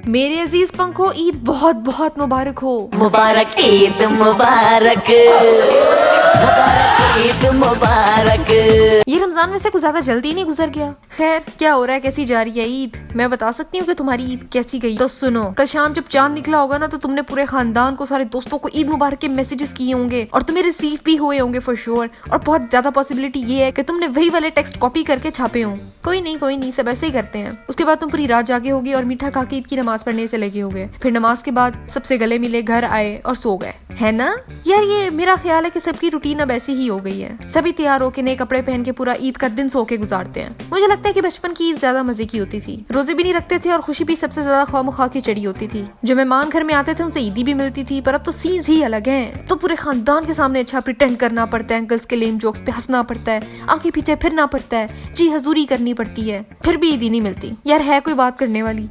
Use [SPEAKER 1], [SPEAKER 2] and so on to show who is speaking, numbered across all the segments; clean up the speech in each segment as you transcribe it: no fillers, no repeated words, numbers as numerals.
[SPEAKER 1] मेरे अजीज पंखो, ईद बहुत बहुत मुबारक हो।
[SPEAKER 2] मुबारक ईद मुबारक, ईद मुबारक।
[SPEAKER 1] ये रमजान में से कुछ ज्यादा जल्दी नहीं गुजर गया। खैर, क्या हो रहा है, कैसी जा रही है ईद? मैं बता सकती हूँ कि तुम्हारी ईद कैसी गई। तो सुनो, कल शाम जब चांद निकला होगा ना, तो तुमने पूरे खानदान को, सारे दोस्तों को ईद मुबारक के मैसेजेस किए होंगे और तुम्हें रिसीव भी हुए होंगे फॉर श्योर। और बहुत ज्यादा पॉसिबिलिटी ये है कि तुमने वही वाले टेक्स्ट कॉपी करके छापे हों। कोई नहीं, सब ऐसे ही करते हैं। उसके बाद तुम पूरी रात जागे होगे और मीठा खा के ईद की नमाज पढ़ने चले गए होगे। फिर नमाज के बाद सबसे गले मिले, घर आए और सो गए, है ना यार? ये मेरा ख्याल है कि सबकी रूटीन अब ऐसी ही हो गई है। सभी तैयार होके नए कपड़े पहन के पूरा ईद का दिन सो के गुजारते हैं। मुझे लगता है कि बचपन की ईद ज्यादा मजे की होती थी। रोजे भी नहीं रखते थे और खुशी भी सबसे ज्यादा ख्वाम की चढ़ी होती थी। जो मेहमान घर में आते थे उनसे ईदी भी मिलती थी। पर अब तो सीन्स ही अलग हैं। तो पूरे खानदान के सामने अच्छा प्रिटेंड करना पड़ता है, अंकल्स के लेम जोक्स पे हंसना पड़ता है, आगे पीछे फिरना पड़ता है, जी हजूरी करनी पड़ती है, फिर भी ईदी नहीं मिलती। यार है कोई बात करने वाली?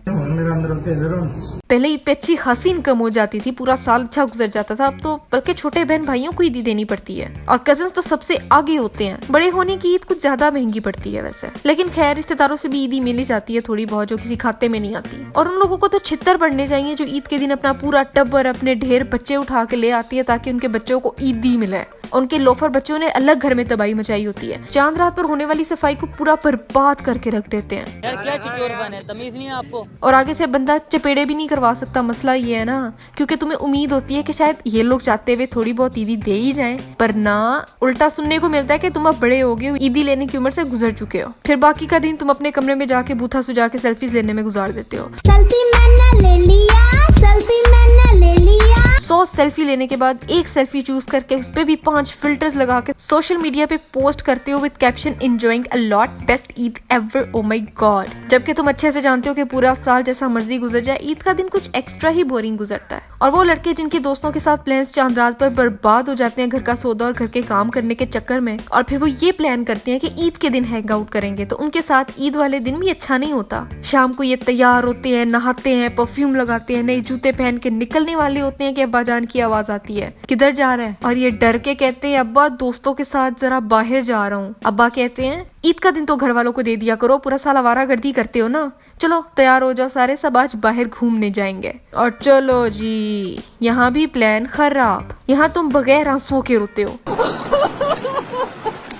[SPEAKER 1] पहले ईद पे अच्छी खासी इनकम हो जाती थी, पूरा साल अच्छा गुजर जाता था। अब तो बल्कि छोटे बहन भाइयों को ईदी देनी पड़ती है और कजिन्स तो सबसे आगे होते हैं। बड़े होने की ईद कुछ ज्यादा महंगी पड़ती है वैसे, लेकिन खैर रिश्तेदारों से भी ईदी मिल ही जाती है थोड़ी बहुत, जो किसी खाते में नहीं आती। और उन लोगों को तो छित्तर पड़ने चाहिए जो ईद के दिन अपना पूरा टब्बर, अपने ढेर बच्चे उठा के ले आती है ताकि उनके बच्चों को ईदी मिले। उनके लोफर बच्चों ने अलग घर में तबाही मचाई होती है। चांद रात पर होने वाली सफाई को पूरा बर्बाद करके रख देते हैं।
[SPEAKER 3] यार क्या चिचोर बने, तमीज नहीं है आपको?
[SPEAKER 1] और आगे से बंदा चपेड़े भी नहीं करवा सकता। मसला ये है ना, क्योंकि तुम्हें उम्मीद होती है कि शायद ये लोग चाहते हुए थोड़ी बहुत ईदी दे ही जाएं, पर ना, उल्टा सुनने को मिलता है कि तुम अब बड़े हो गए हो, ईदी लेने की उम्र से गुजर चुके हो। फिर बाकी का दिन तुम अपने कमरे में जाके बूथा सुझा के सेल्फीज लेने में गुजार देते हो।
[SPEAKER 4] सेल्फी मैंने ले लिया, सेल्फी मैंने ले लिया।
[SPEAKER 1] 100 सेल्फी लेने के बाद एक सेल्फी चूज करके उस पे भी 5 फिल्टर्स लगा के सोशल मीडिया पे पोस्ट करते हो with caption enjoying a lot, best Eid ever, oh my God. जबकि तुम अच्छे से जानते हो कि पूरा साल जैसा मर्जी गुजर जाए, ईद का दिन कुछ एक्स्ट्रा ही बोरिंग गुजरता है। और वो लड़के जिनके दोस्तों के साथ प्लान्स चांद रात पर बर्बाद हो जाते हैं घर का सौदा और घर के काम करने के चक्कर में, और फिर वो ये प्लान करते हैं कि ईद के दिन हैंग आउट करेंगे, तो उनके साथ ईद वाले दिन भी अच्छा नहीं होता। शाम को ये तैयार होते हैं, नहाते हैं, परफ्यूम लगाते हैं, नए जूते पहन के निकलने वाले होते हैं कि अब्बा जान की आवाज आती है, किधर जा रहा है? और ये डर के कहते हैं अब्बा दोस्तों के साथ जरा बाहर जा रहा हूँ। अब्बा कहते हैं ईद का दिन तो घर वालों को दे दिया करो, पूरा साल आवारागर्दी करते हो ना, चलो तैयार हो जाओ सारे, सब आज बाहर घूमने जाएंगे। और चलो जी, यहाँ भी प्लान खराब। यहाँ तुम बगैर आंसुओं के रोते हो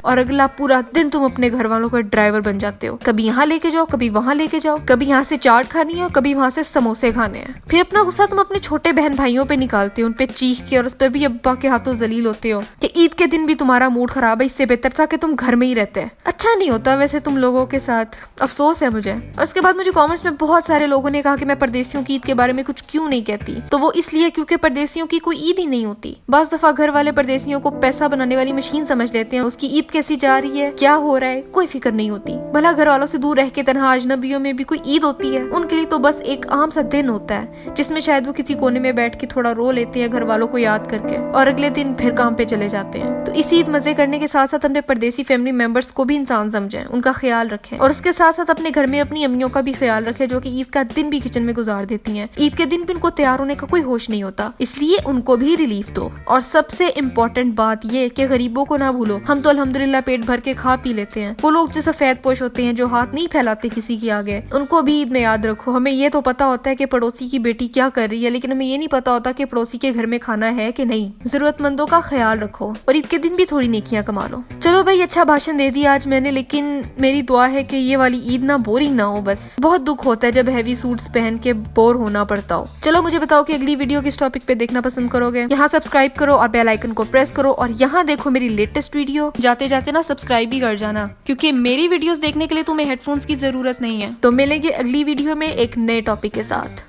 [SPEAKER 1] और अगला पूरा दिन तुम अपने घर वालों का ड्राइवर बन जाते हो। कभी यहाँ लेके जाओ, कभी वहाँ लेके जाओ, कभी यहाँ से चाट खानी है और कभी वहाँ से समोसे खाने हैं। फिर अपना गुस्सा तुम अपने छोटे बहन भाइयों पे निकालते हो, उन पे चीख के, और उस पर भी अब्बा के हाथों जलील होते हो कि ईद के दिन भी तुम्हारा मूड खराब है, इससे बेहतर था कि तुम घर में ही रहते। अच्छा नहीं होता वैसे तुम लोगों के साथ, अफसोस है मुझे। और उसके बाद मुझे कॉमेंट्स में बहुत सारे लोगों ने कहा कि मैं परदेसियों की ईद के बारे में कुछ क्यों नहीं कहती। तो वो इसलिए क्योंकि परदेसियों की कोई ईद ही नहीं होती। बाज़ दफा घर वाले परदेसियों को पैसा बनाने वाली मशीन समझ लेते हैं, उसकी ईद कैसी जा रही है, क्या हो रहा है, कोई फिक्र नहीं होती। भला घर वालों से दूर रह के तन्हा अजनबियों में भी कोई ईद होती है? उनके लिए तो बस एक आम सा दिन होता है जिसमें शायद वो किसी कोने में बैठ के थोड़ा रो लेते हैं घर वालों को याद करके, और अगले दिन फिर काम पे चले जाते हैं। तो इसी ईद मजे करने के साथ साथ अपने परदेसी फैमिली मेंबर्स को भी इंसान समझें, उनका ख्याल रखें, और उसके साथ साथ अपने घर में अपनी अम्मियों का भी ख्याल रखें जो कि ईद का दिन भी किचन में गुजार देती हैं। ईद के दिन भी उनको तैयार होने का कोई होश नहीं होता, इसलिए उनको भी रिलीफ दो। और सबसे इम्पोर्टेंट बात ये कि गरीबों को ना भूलो। हम तो अल्हम्दुलिल्लाह पेट भर के खा पी लेते हैं। वो लोग जो सफेद पोश होते हैं, जो हाथ नहीं फैलाते किसी के आगे, उनको भी ईद में याद रखो। हमें ये तो पता होता है कि पड़ोसी की बेटी क्या कर रही है, लेकिन हमें ये नहीं पता होता कि पड़ोसी के घर में खाना है कि नहीं। जरूरतमंदों का ख्याल रखो और ईद के दिन भी थोड़ी नेकियां कमा लो। चलो भाई, अच्छा भाषण दे दिया आज मैंने, लेकिन मेरी दुआ है कि ये वाली ईद ना बोरिंग ना हो। बस बहुत दुख होता है जब हैवी सूट्स पहन के बोर होना पड़ता हो। चलो मुझे बताओ कि अगली वीडियो किस टॉपिक पे देखना पसंद करोगे। यहाँ सब्सक्राइब करो और बेल आइकन को प्रेस करो, और यहाँ देखो मेरी लेटेस्ट वीडियो। जाते जाते ना सब्सक्राइब भी कर जाना, क्योंकि मेरी वीडियोस देखने के लिए तुम्हें हेडफोन्स की जरूरत नहीं है। तो मिलेंगे अगली वीडियो में एक नए टॉपिक के साथ।